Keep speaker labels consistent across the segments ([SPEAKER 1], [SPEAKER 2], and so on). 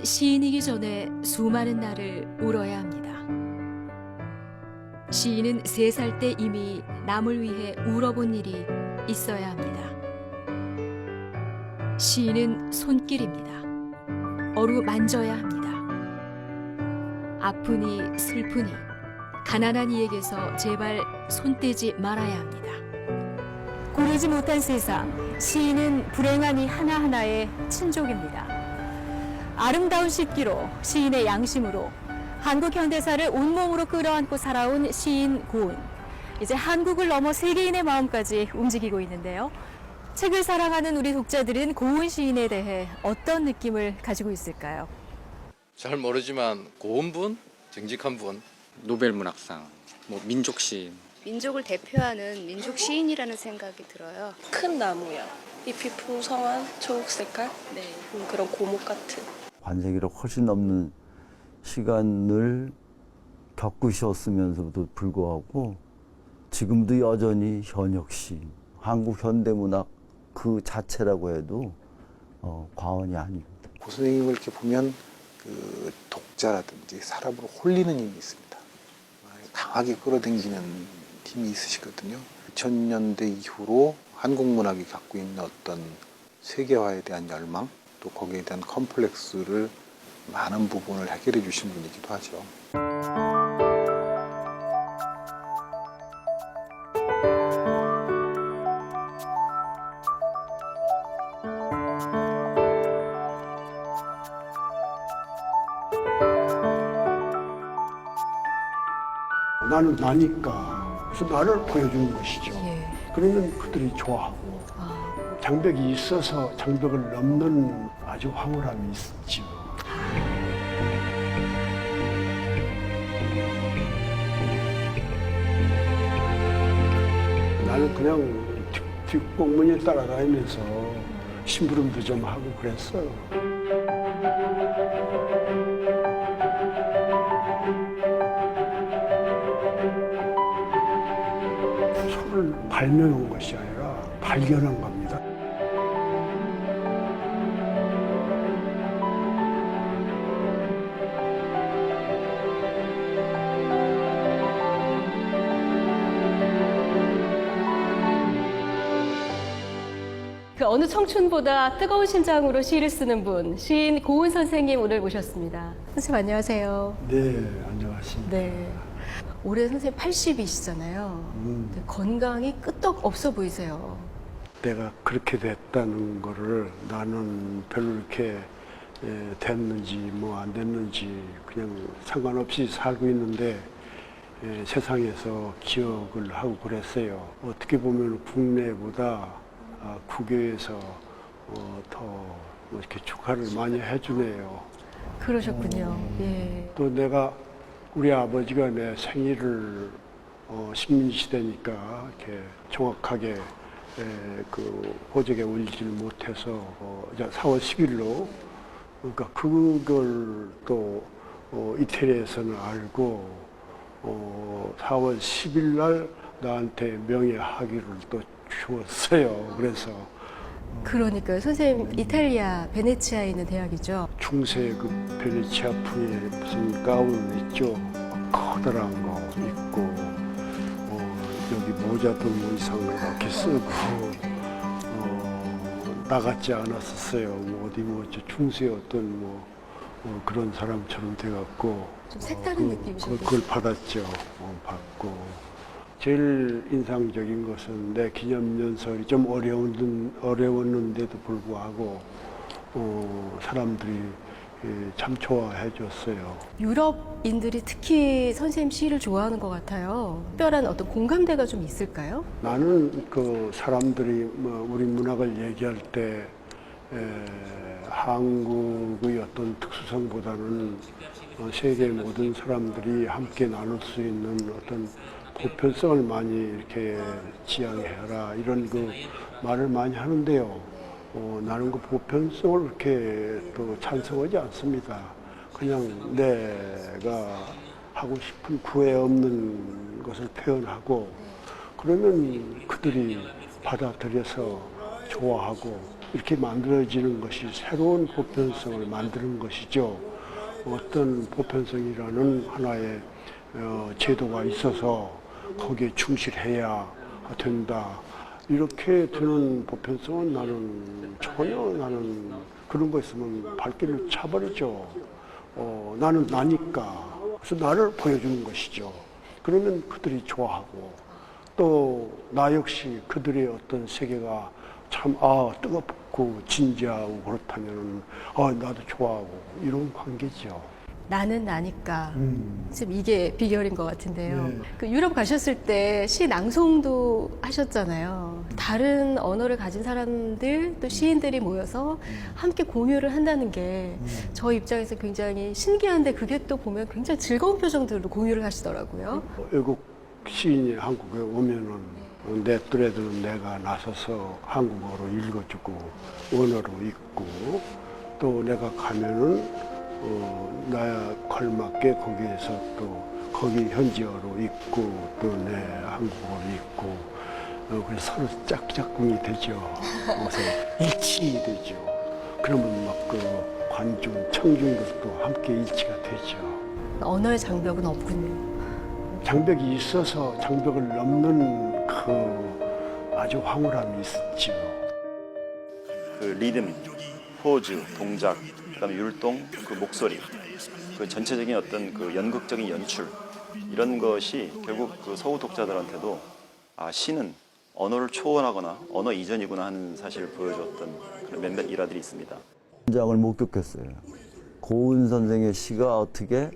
[SPEAKER 1] 우리는 시인이기 전에 수많은 날을 울어야 합니다. 시인은 3살 때 이미 남을 위해 울어본 일이 있어야 합니다. 시인은 손길입니다. 어루만져야 합니다. 아프니 슬프니 가난한 이에게서 제발 손 떼지 말아야 합니다. 고르지 못한 세상, 시인은 불행한 이 하나하나의 친족입니다. 아름다운 식기로, 시인의 양심으로 한국 현대사를 온몸으로 끌어안고 살아온 시인 고은. 이제 한국을 넘어 세계인의 마음까지 움직이고 있는데요. 책을 사랑하는 우리 독자들은 고은 시인에 대해 어떤 느낌을 가지고 있을까요?
[SPEAKER 2] 잘 모르지만 고운 분, 정직한 분.
[SPEAKER 3] 노벨 문학상, 민족 시인.
[SPEAKER 4] 민족을 대표하는 민족 시인이라는 생각이 들어요.
[SPEAKER 5] 큰 나무요. 잎이 풍성한 초록 색깔? 네. 그런 고목 같은.
[SPEAKER 6] 반세기를 훨씬 넘는 시간을 겪으셨으면서도 불구하고 지금도 여전히 현역 시인, 한국 현대문학 그 자체라고 해도 과언이 아닙니다.
[SPEAKER 7] 고 선생님을 이렇게 보면 그 독자라든지 사람으로 홀리는 힘이 있습니다. 강하게 끌어당기는 힘이 있으시거든요. 2000년대 이후로 한국 문학이 갖고 있는 어떤 세계화에 대한 열망, 또 거기에 대한 컴플렉스를 많은 부분을 해결해 주신 분이기도 하죠.
[SPEAKER 8] 나는 나니까 그래서 나를 보여주는 것이죠. 그러면 그들이 좋아하고 장벽이 있어서 장벽을 넘는 아주 황홀함이 있죠. 나는 그냥 뒷공문에 따라다니면서 심부름도 좀 하고 그랬어요. 소를 발명한 것이 아니라 발견한 겁니다.
[SPEAKER 9] 그 어느 청춘보다 뜨거운 심장으로 시를 쓰는 분, 시인 고은 선생님 오늘 모셨습니다. 선생님 안녕하세요.
[SPEAKER 8] 네, 안녕하십니까.
[SPEAKER 9] 네. 올해 선생님 80이시잖아요. 건강이 끄떡 없어 보이세요.
[SPEAKER 8] 내가 그렇게 됐다는 거를 나는 별로 이렇게 됐는지 뭐 안 됐는지 그냥 상관없이 살고 있는데 세상에서 기억을 하고 그랬어요. 어떻게 보면 국내보다 국외에서 더 이렇게 축하를 많이 해주네요.
[SPEAKER 9] 그러셨군요. 예.
[SPEAKER 8] 또 내가 우리 아버지가 내 생일을 식민시대니까 이렇게 정확하게 그 호적에 올리지를 못해서 4월 10일로 그러니까 그걸 또 이태리에서는 알고 4월 10일 날 나한테 명예학위를 또 주었어요. 그래서
[SPEAKER 9] 그러니까요. 선생님 이탈리아 베네치아에 있는 대학이죠.
[SPEAKER 8] 중세 그 베네치아풍의 무슨 가운 있죠. 커다란 거 입고 여기 모자도 뭐 이상하게 이렇게 쓰고 나같지 않았었어요. 뭐 어디 뭐 중세 어떤 그런 사람처럼 돼갖고
[SPEAKER 9] 좀 색다른 느낌이셨어요.
[SPEAKER 8] 그걸 받았죠. 받고. 제일 인상적인 것은 내 기념연설이 좀 어려웠는데도 불구하고 사람들이 참 좋아해 줬어요.
[SPEAKER 9] 유럽인들이 특히 선생님 시를 좋아하는 것 같아요. 특별한 어떤 공감대가 좀 있을까요?
[SPEAKER 8] 나는 그 사람들이 우리 문학을 얘기할 때 한국의 어떤 특수성보다는 세계 모든 사람들이 함께 나눌 수 있는 어떤 보편성을 많이 이렇게 지향해라 이런 그 말을 많이 하는데요. 나는 그 보편성을 그렇게 또 찬성하지 않습니다. 그냥 내가 하고 싶은 구애 없는 것을 표현하고 그러면 그들이 받아들여서 좋아하고 이렇게 만들어지는 것이 새로운 보편성을 만드는 것이죠. 어떤 보편성이라는 하나의 제도가 있어서 거기에 충실해야 된다. 이렇게 드는 보편성은 나는 그런 거 있으면 발길을 차버리죠. 나는 나니까. 그래서 나를 보여주는 것이죠. 그러면 그들이 좋아하고 또 나 역시 그들의 어떤 세계가 참 뜨겁고 진지하고 그렇다면 나도 좋아하고 이런 관계죠.
[SPEAKER 9] 나는 나니까. 지금 이게 비결인 것 같은데요.
[SPEAKER 8] 네.
[SPEAKER 9] 그 유럽 가셨을 때 시 낭송도 하셨잖아요. 다른 언어를 가진 사람들 또 시인들이 모여서 함께 공유를 한다는 게 저 입장에서 굉장히 신기한데 그게 또 보면 굉장히 즐거운 표정들로 공유를 하시더라고요.
[SPEAKER 8] 외국 시인이 한국에 오면은 내 또래들은 내가 나서서 한국어로 읽어주고 원어로 읽고 또 내가 가면은 나야 걸맞게 거기에서 또 거기 현지어로 읽고 또 내 한국어로 읽고 그래서 서로 짝짝꿍이 되죠. 그래서 일치되죠. 그러면 막 그 관중, 청중들도 함께 일치가 되죠.
[SPEAKER 9] 언어의 장벽은 없군요.
[SPEAKER 8] 장벽이 있어서 장벽을 넘는 그 아주 황홀함이 있죠.
[SPEAKER 10] 그 리듬, 포즈, 동작, 그다음에 율동, 그 목소리, 그 전체적인 어떤 그 연극적인 연출 이런 것이 결국 그 서구 독자들한테도 시는 언어를 초월하거나 언어 이전이구나 하는 사실을 보여줬던 그런 몇몇 일화들이 있습니다.
[SPEAKER 6] 현장을 목격했어요. 고은 선생의 시가 어떻게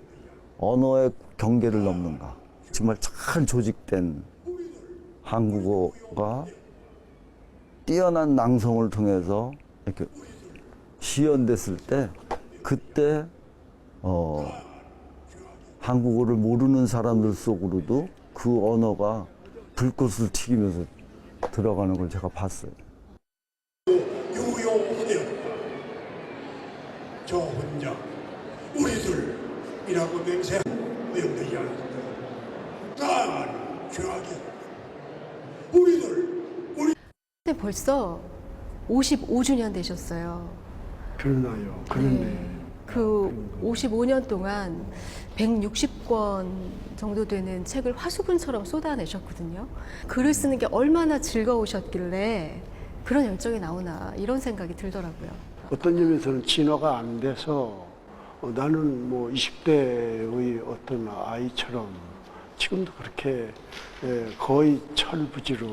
[SPEAKER 6] 언어의 경계를 넘는가. 정말 잘 조직된 한국어가 뛰어난 낭송을 통해서 이렇게 시연됐을 때 그때 한국어를 모르는 사람들 속으로도 그 언어가 불꽃을 튀기면서 들어가는 걸 제가 봤어요.
[SPEAKER 11] 유용하되었다. 저 혼자 우리들이라고 맹세 허용되지 않았다. 난 죄악이
[SPEAKER 9] 근데 벌써 55주년 되셨어요.
[SPEAKER 8] 그러나요. 그런데
[SPEAKER 9] 그 55년 동안 160권 정도 되는 책을 화수분처럼 쏟아내셨거든요. 글을 쓰는 게 얼마나 즐거우셨길래 그런 열정이 나오나 이런 생각이 들더라고요.
[SPEAKER 8] 어떤 점에서는 진화가 안 돼서 나는 뭐 20대의 어떤 아이처럼 지금도 그렇게 거의 철부지로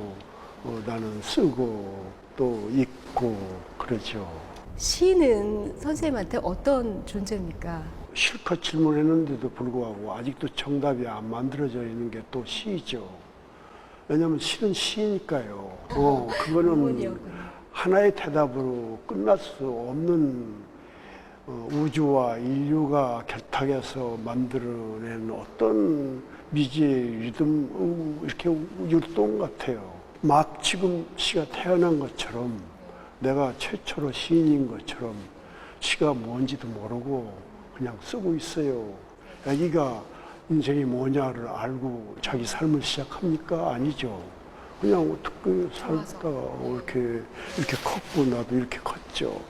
[SPEAKER 8] 나는 쓰고 또 읽고 그러죠.
[SPEAKER 9] 시는 선생님한테 어떤 존재입니까?
[SPEAKER 8] 실컷 질문했는데도 불구하고 아직도 정답이 안 만들어져 있는 게 또 시죠. 왜냐하면 시는 시니까요. 그거는 하나의 대답으로 끝날 수 없는 우주와 인류가 결탁해서 만들어낸 어떤 미지의 리듬, 이렇게 율동 같아요. 막 지금 시가 태어난 것처럼 내가 최초로 시인인 것처럼 시가 뭔지도 모르고 그냥 쓰고 있어요. 아기가 인생이 뭐냐를 알고 자기 삶을 시작합니까? 아니죠. 그냥 어떻게 살다가 이렇게 컸고 나도 이렇게 컸죠.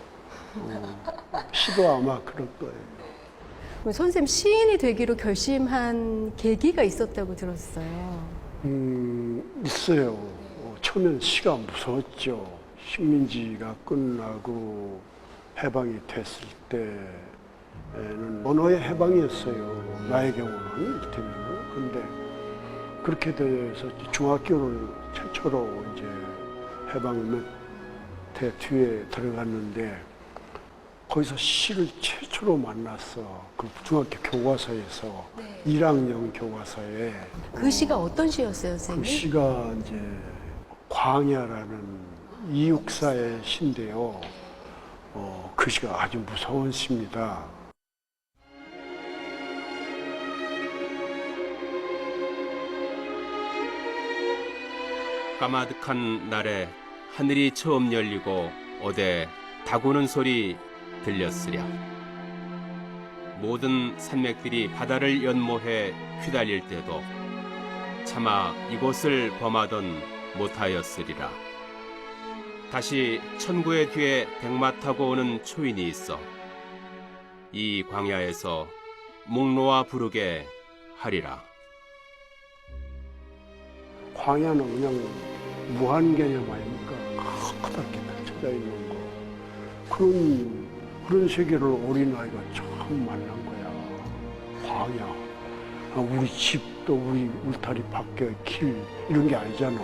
[SPEAKER 8] 시도 아마 그럴 거예요.
[SPEAKER 9] 선생님 시인이 되기로 결심한 계기가 있었다고 들었어요.
[SPEAKER 8] 있어요. 처음엔 시가 무서웠죠. 식민지가 끝나고 해방이 됐을 때는 언어의 해방이었어요. 나의 경우는 이를테면. 근데 그렇게 돼서 중학교를 최초로 이제 해방 몇 해 뒤에 들어갔는데 거기서 시를 최초로 만났어. 그 중학교 교과서에서 1학년 교과서에.
[SPEAKER 9] 그 시가 어떤 시였어요, 선생님?
[SPEAKER 8] 그 시가 이제 광야라는 이육사의 시인데요. 그 시가 아주 무서운 시입니다.
[SPEAKER 12] 까마득한 날에 하늘이 처음 열리고 오되 다구는 소리 들렸으랴. 모든 산맥들이 바다를 연모해 휘달릴 때도 차마 이곳을 범하던 못하였으리라. 다시 천구의 뒤에 백마 타고 오는 초인이 있어 이 광야에서 목 놓아 부르게 하리라.
[SPEAKER 8] 광야는 그냥 무한 개념 아닙니까? 커다랗게 펼쳐져 있는 거. 그런 세계를 어린아이가 처음 만난 거야. 광야. 우리 집도 우리 울타리 밖의 길 이런 게 아니잖아.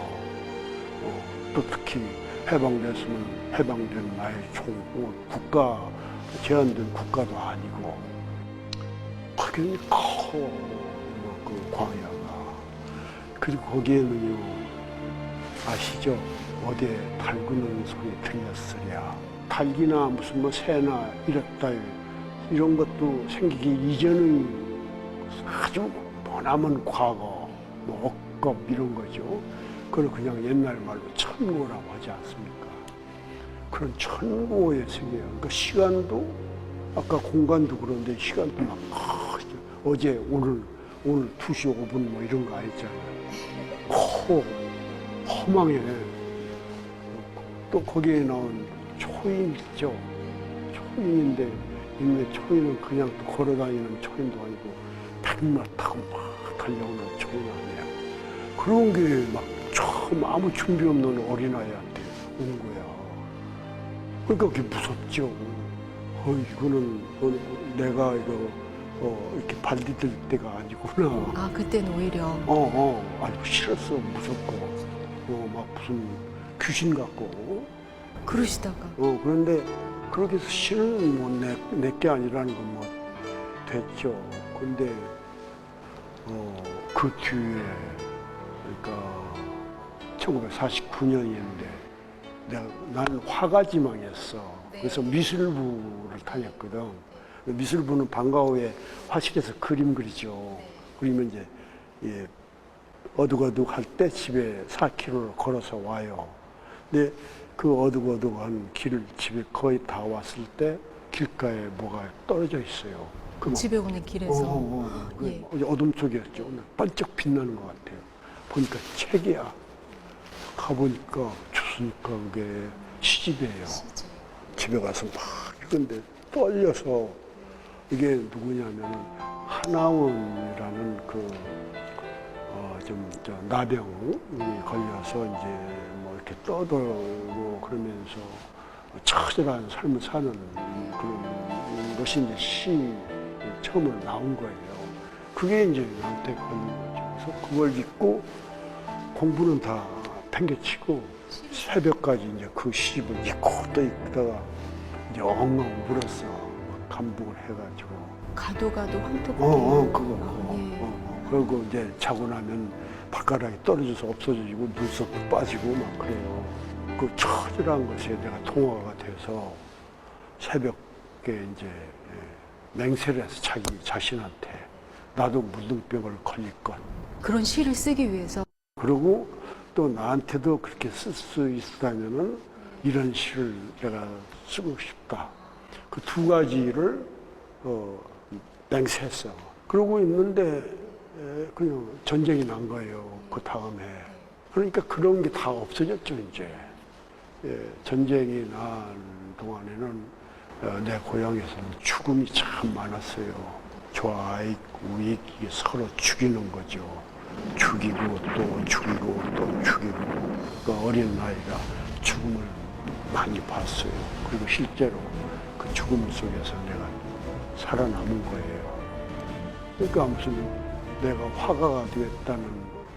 [SPEAKER 8] 또 특히 해방됐으면 해방된 나의 총, 국가, 제한된 국가도 아니고. 그게 커, 그 광야가. 그리고 거기에는요, 아시죠? 어디에 달구는 소리 들렸으랴. 닭이나 무슨 뭐 새나 이랬다 이런 것도 생기기 이전의 아주 머나먼 과거, 뭐 억겁 이런 거죠. 그걸 그냥 옛날 말로 천고라고 하지 않습니까? 그런 천고의 세계예요. 그러니까 시간도 아까 공간도 그런데 시간도 막 어제 오늘 2시 5분 뭐 이런 거 아니잖아요. 허망해. 또 거기에 나온 초인 있죠. 초인인데 인내 초인은 그냥 또 걸어다니는 초인도 아니고 백마 타고 막 달려오는 초인 아니야. 그런 게 막 처음 아무 준비 없는 어린아이한테 온 거야. 그러니까 그게 무섭죠. 이거는 내가 이렇게 발디딜 때가 아니구나.
[SPEAKER 9] 아, 그때는 오히려.
[SPEAKER 8] 아니 싫었어. 무섭고. 막 무슨 귀신 같고.
[SPEAKER 9] 그러시다가.
[SPEAKER 8] 그런데 그렇게 해서 실은 뭐 내 게 아니라는 건 뭐 됐죠. 근데 그 뒤에 그러니까 1949년인데 나는 화가지망이었어. 그래서 미술부를 다녔거든. 미술부는 방과 후에 화실에서 그림 그리죠. 그리면 이제 어둑어둑할 때 집에 4km를 걸어서 와요. 근데 그 어둑어둑한 길을 집에 거의 다 왔을 때 길가에 뭐가 떨어져 있어요.
[SPEAKER 9] 집에 오는 길에서.
[SPEAKER 8] 예. 어둠 속이었죠. 반짝 빛나는 것 같아요. 보니까 책이야. 가보니까 주스니까 그게 시집이에요. 집에 가서 막 읽은데 떨려서 이게 누구냐면 하나원이라는 나병이 걸려서 이제 뭐 이렇게 떠돌고 그러면서 처절한 삶을 사는 그런 것이 이제 시 처음으로 나온 거예요. 그게 이제 나한테 걸린 거죠. 그래서 그걸 읽고 공부는 다 팽개치고 새벽까지 이제 그 시집을 읽고 또 읽다가 이제 엉엉 울었어. 감동을 해가지고.
[SPEAKER 9] 가도 황토.
[SPEAKER 8] 그리고 이제 자고 나면 발가락이 떨어져서 없어지고 눈썹도 빠지고 막 그래요. 그 처절한 것에 내가 동화가 돼서 새벽에 이제 맹세를 해서 자기 자신한테 나도 무등병을 걸릴 것.
[SPEAKER 9] 그런 시를 쓰기 위해서.
[SPEAKER 8] 그리고 또 나한테도 그렇게 쓸 수 있다면은 이런 시를 내가 쓰고 싶다. 그 두 가지를 맹세했어. 그러고 있는데 그냥 전쟁이 난 거예요. 그 다음에. 그러니까 그런 게 다 없어졌죠, 이제. 전쟁이 난 동안에는 내 고향에서는 죽음이 참 많았어요. 좌익, 우익, 이게 서로 죽이는 거죠. 죽이고 또 죽이고 또 죽이고. 그 어린 나이가 죽음을 많이 봤어요. 그리고 실제로 그 죽음 속에서 내가 살아남은 거예요. 그러니까 무슨 내가 화가가 되겠다는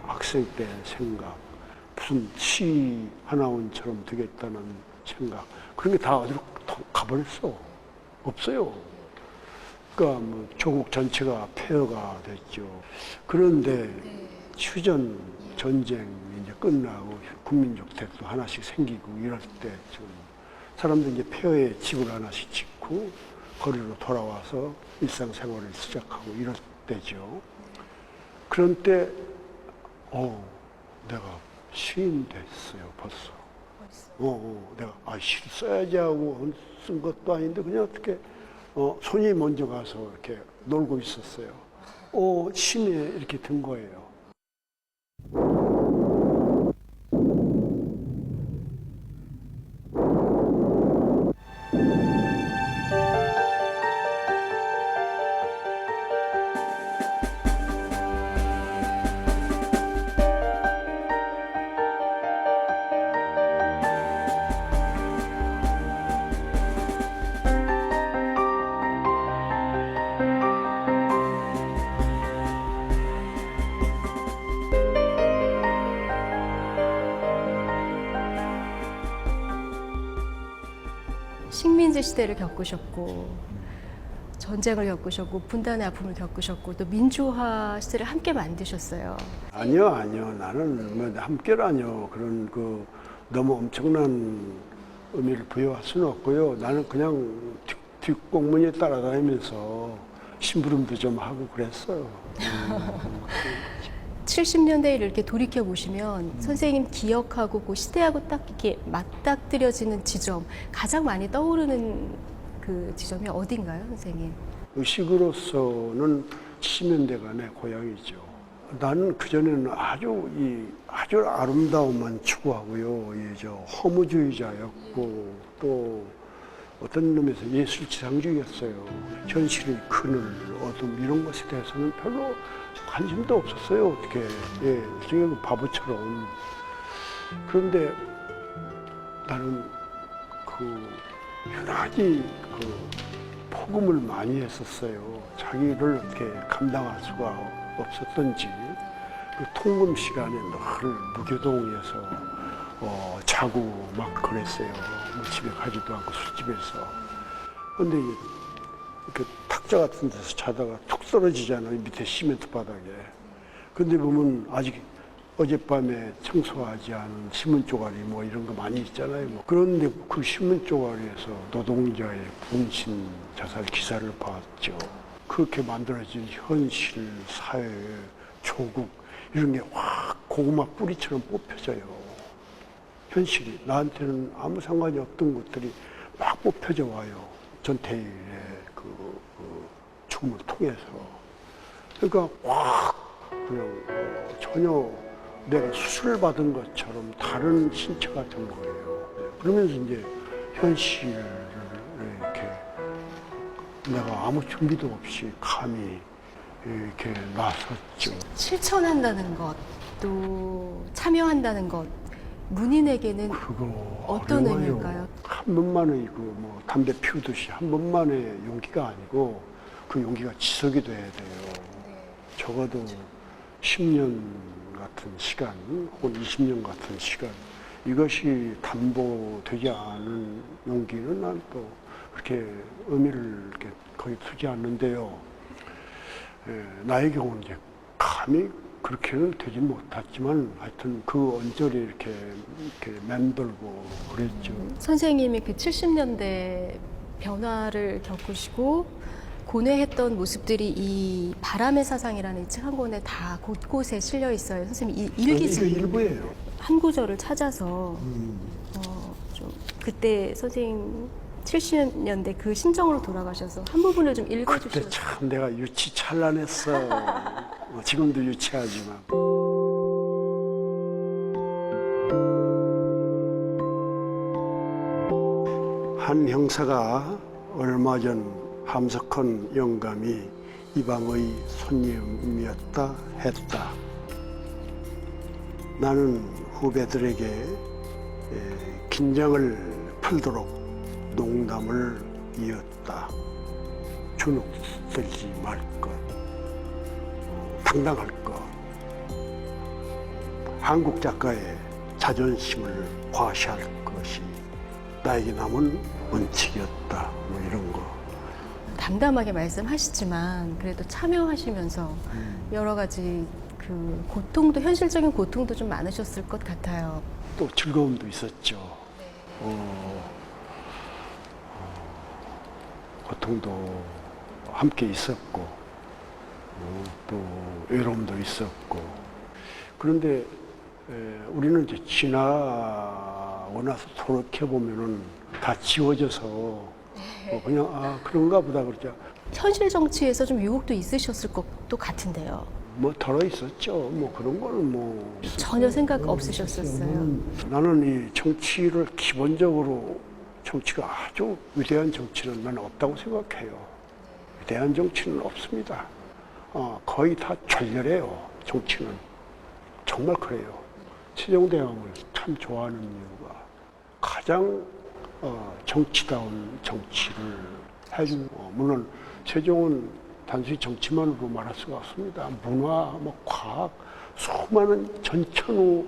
[SPEAKER 8] 학생 때 생각, 무슨 시 하나원처럼 되겠다는 생각, 그런 게 다 어디로 가버렸어. 없어요. 그러니까 뭐 조국 전체가 폐허가 됐죠. 그런데 휴전 전쟁이 이제 끝나고 국민적 대도 하나씩 생기고 이럴 때 지금 사람들이 이제 폐허의 집을 하나씩 짓고 거리로 돌아와서 일상생활을 시작하고 이럴 때죠. 그런 때, 내가 시인 됐어요, 벌써. 내가, 시를 써야지 하고 쓴 것도 아닌데, 그냥 어떻게, 손이 먼저 가서 이렇게 놀고 있었어요. 심에 이렇게 든 거예요.
[SPEAKER 9] 식민지 시대를 겪으셨고 전쟁을 겪으셨고 분단의 아픔을 겪으셨고 또 민주화 시대를 함께 만드셨어요.
[SPEAKER 8] 아니요. 나는 뭐 함께라뇨. 그런 그 너무 엄청난 의미를 부여할 수는 없고요. 나는 그냥 뒷공문에 따라다니면서 심부름도 좀 하고 그랬어요.
[SPEAKER 9] 70년대를 이렇게 돌이켜 보시면 선생님 기억하고 그 시대하고 딱 이렇게 맞닥뜨려지는 지점, 가장 많이 떠오르는 그 지점이 어딘가요, 선생님?
[SPEAKER 8] 의식으로서는 70년대가 내 고향이죠. 나는 그전에는 아주 아름다움만 추구하고요. 허무주의자였고 또 어떤 놈에서 예술 지상주의였어요. 현실의 그늘, 어둠 이런 것에 대해서는 별로 관심도 없었어요. 어떻게 지금 바보처럼. 그런데 나는 유난히 폭음을 많이 했었어요. 자기를 어떻게 감당할 수가 없었던지 그 통금 시간에 늘 무교동에서 자고 막 그랬어요. 뭐 집에 가지도 않고 술집에서. 근데 이렇게 탁자 같은 데서 자다가 툭 쓰러지잖아요. 밑에 시멘트 바닥에. 근데 보면 아직 어젯밤에 청소하지 않은 신문 쪼가리 뭐 이런 거 많이 있잖아요. 뭐. 그런데 그 신문 쪼가리에서 노동자의 분신 자살 기사를 봤죠. 그렇게 만들어진 현실, 사회, 조국 이런 게 확 고구마 뿌리처럼 뽑혀져요. 현실이 나한테는 아무 상관이 없던 것들이 막 뽑혀져 와요. 전태일의 그 죽음을 통해서. 그러니까 확 그냥 전혀 내가 수술을 받은 것처럼 다른 신체가 된 거예요. 그러면서 이제 현실을 이렇게 내가 아무 준비도 없이 감히 이렇게 나섰죠.
[SPEAKER 9] 실천한다는 것, 또 참여한다는 것, 문인에게는 어떤
[SPEAKER 8] 어려워요.
[SPEAKER 9] 의미일까요?
[SPEAKER 8] 한 번만의 뭐 담배 피우듯이 한 번만의 용기가 아니고 그 용기가 지속이 돼야 돼요. 적어도 10년 같은 시간 혹은 20년 같은 시간 이것이 담보되지 않은 용기는 난 또 그렇게 의미를 이렇게 거의 두지 않는데요. 나의 경우는 이제 감히 그렇게는 되지 못했지만 하여튼 그 언저리 이렇게 맴돌고 그랬죠.
[SPEAKER 9] 선생님이 그 70년대 변화를 겪으시고 고뇌했던 모습들이 이 바람의 사상이라는 이 책 한 권에 다 곳곳에 실려 있어요. 선생님 이 일기
[SPEAKER 8] 이게 일부예요.
[SPEAKER 9] 한 구절을 찾아서 좀 그때 선생님 70년대 그 심정으로 돌아가셔서 한 부분을 좀 읽어주시면.
[SPEAKER 8] 그때 참 내가 유치찬란했어. 지금도 유치하지만. 한 형사가 얼마 전 함석헌 영감이 이방의 손님이었다 했다. 나는 후배들에게 긴장을 풀도록 농담을 이었다. 주눅 들지 말 것, 당당할 것, 한국 작가의 자존심을 과시할 것이 나에게 남은 원칙이었다. 뭐 이런 거.
[SPEAKER 9] 담담하게 말씀하시지만 그래도 참여하시면서 여러 가지 그 고통도 현실적인 고통도 좀 많으셨을 것 같아요.
[SPEAKER 8] 또 즐거움도 있었죠. 고통도 함께 있었고 또 외로움도 있었고 그런데 우리는 이제 지나고 나서 돌이켜 보면은 다 지워져서 그냥 그런가 보다 그러죠.
[SPEAKER 9] 현실 정치에서 좀 유혹도 있으셨을 것도 같은데요.
[SPEAKER 8] 뭐 덜어 있었죠. 뭐 그런 거는 뭐
[SPEAKER 9] 전혀 생각 없으셨었어요.
[SPEAKER 8] 나는 이 정치를 기본적으로 정치가 아주 위대한 정치는 나는 없다고 생각해요. 위대한 정치는 없습니다. 거의 다 졸렬해요. 정치는 정말 그래요. 세종대왕을 참 좋아하는 이유가 가장 정치다운 정치를 해준. 물론 세종은 단순히 정치만으로 말할 수가 없습니다. 문화, 뭐 과학, 수많은 전천후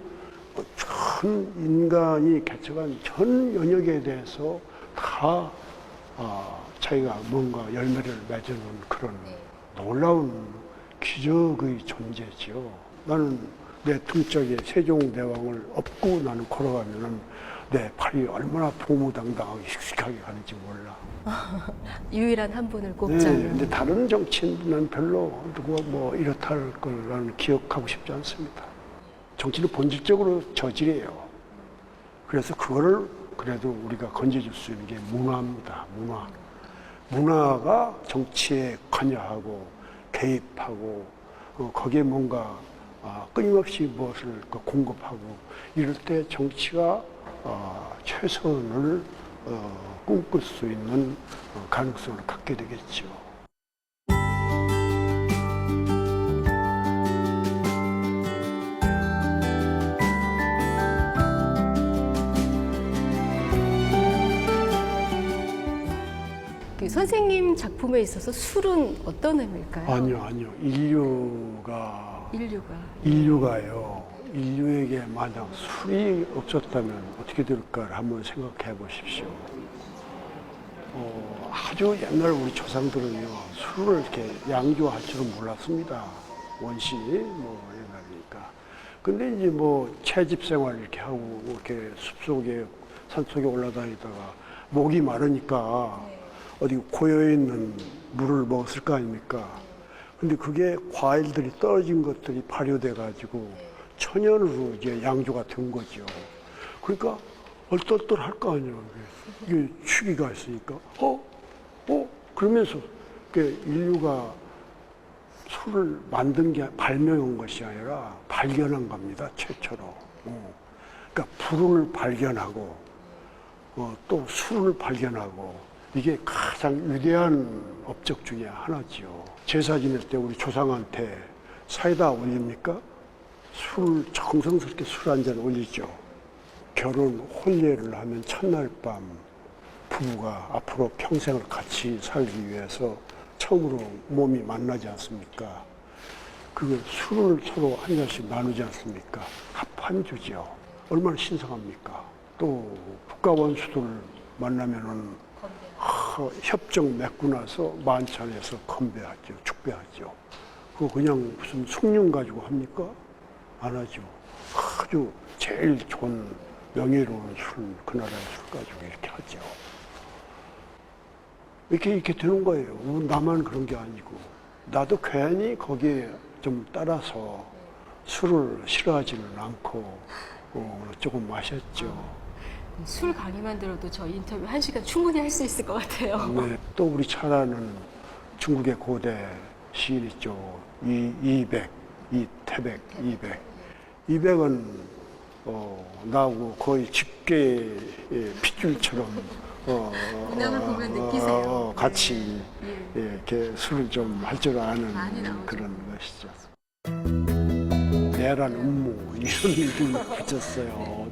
[SPEAKER 8] 전 인간이 개척한 전 영역에 대해서 다 자기가 뭔가 열매를 맺어놓은 그런 놀라운 기적의 존재지요. 나는 내 등짝에 세종대왕을 업고 나는 걸어가면은 내 팔이 얼마나 보무당당하게 씩씩하게 가는지 몰라.
[SPEAKER 9] 유일한 한 분을 꼽자면.
[SPEAKER 8] 네, 근데 다른 정치인은 별로 누구가 뭐 이렇다 할 걸 나는 기억하고 싶지 않습니다. 정치는 본질적으로 저질이에요. 그래서 그거를 그래도 우리가 건져줄 수 있는 게 문화입니다. 문화. 문화가 정치에 관여하고 개입하고 거기에 뭔가 끊임없이 무엇을 공급하고 이럴 때 정치가 최선을 꿈꿀 수 있는 가능성을 갖게 되겠죠.
[SPEAKER 9] 그 선생님 작품에 있어서 술은 어떤 의미일까요?
[SPEAKER 8] 아니요. 인류가요. 인류에게 만약 술이 없었다면 어떻게 될까를 한번 생각해 보십시오. 아주 옛날 우리 조상들은요, 술을 이렇게 양조할 줄은 몰랐습니다. 원시, 옛날이니까. 근데 이제 채집 생활 이렇게 하고, 이렇게 숲속에, 산속에 올라다니다가 목이 마르니까 어디 고여있는 물을 먹었을 거 아닙니까? 근데 그게 과일들이 떨어진 것들이 발효돼가지고 천연으로 이제 양조가 된 거죠. 그러니까 얼떨떨할 거 아니에요. 이게 추기가 있으니까. 그러면서 인류가 술을 만든 게 발명한 것이 아니라 발견한 겁니다. 최초로. 그러니까 불을 발견하고 또 술을 발견하고 이게 가장 위대한 업적 중에 하나지요. 제사 지낼 때 우리 조상한테 사이다 올립니까? 술 정성스럽게 술 한 잔 올리죠. 결혼 혼례를 하면 첫날 밤 부부가 앞으로 평생을 같이 살기 위해서 처음으로 몸이 만나지 않습니까? 그 술을 서로 한 잔씩 나누지 않습니까? 합한주죠. 얼마나 신성합니까? 또 국가 원수들 만나면은 협정 맺고 나서 만찬에서 건배하죠. 축배하죠. 그거 그냥 무슨 숭늉 가지고 합니까? 안 하죠. 아주 제일 좋은 명예로운 술, 그 나라의 술 가지고 이렇게 하죠. 이렇게 되는 거예요. 나만 그런 게 아니고. 나도 괜히 거기에 좀 따라서 술을 싫어하지는 않고 조금 마셨죠.
[SPEAKER 9] 술 강의만 들어도 저 인터뷰 1시간 충분히 할 수 있을 것 같아요.
[SPEAKER 8] 네, 또 우리 차라는 중국의 고대 시인 있죠. 이백, 이태백, 이백. 이백은 나하고 거의 집게의 핏줄처럼
[SPEAKER 9] 문학을 보면 느끼세요.
[SPEAKER 8] 같이 이렇게 술을 좀 할 줄 아는 그런 것이죠. 내란 음모 이런 일들 붙였어요.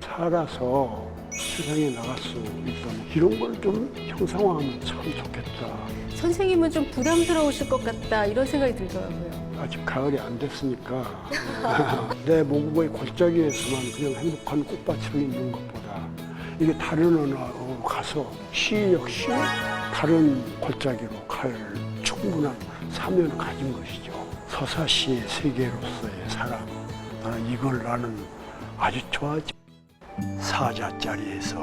[SPEAKER 8] 살아서 세상에 나갈 수 있다면 이런 걸 좀 형상화하면 참 좋겠다.
[SPEAKER 9] 선생님은 좀 부담스러우실 것 같다 이런 생각이 들더라고요.
[SPEAKER 8] 아직 가을이 안 됐으니까 내 목의 골짜기에서만 그냥 행복한 꽃밭을 있는 것보다 이게 다른 언어로 가서 시 역시 다른 골짜기로 갈 충분한 사명을 가진 것이죠. 서사시의 세계로서의 사랑, 나는 아주 좋아하지. 사자자리에서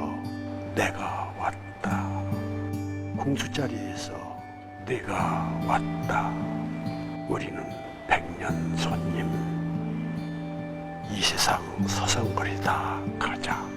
[SPEAKER 8] 내가 왔다. 궁수자리에서 내가 왔다. 우리는 백년 손님. 이 세상 서성거리다 가자.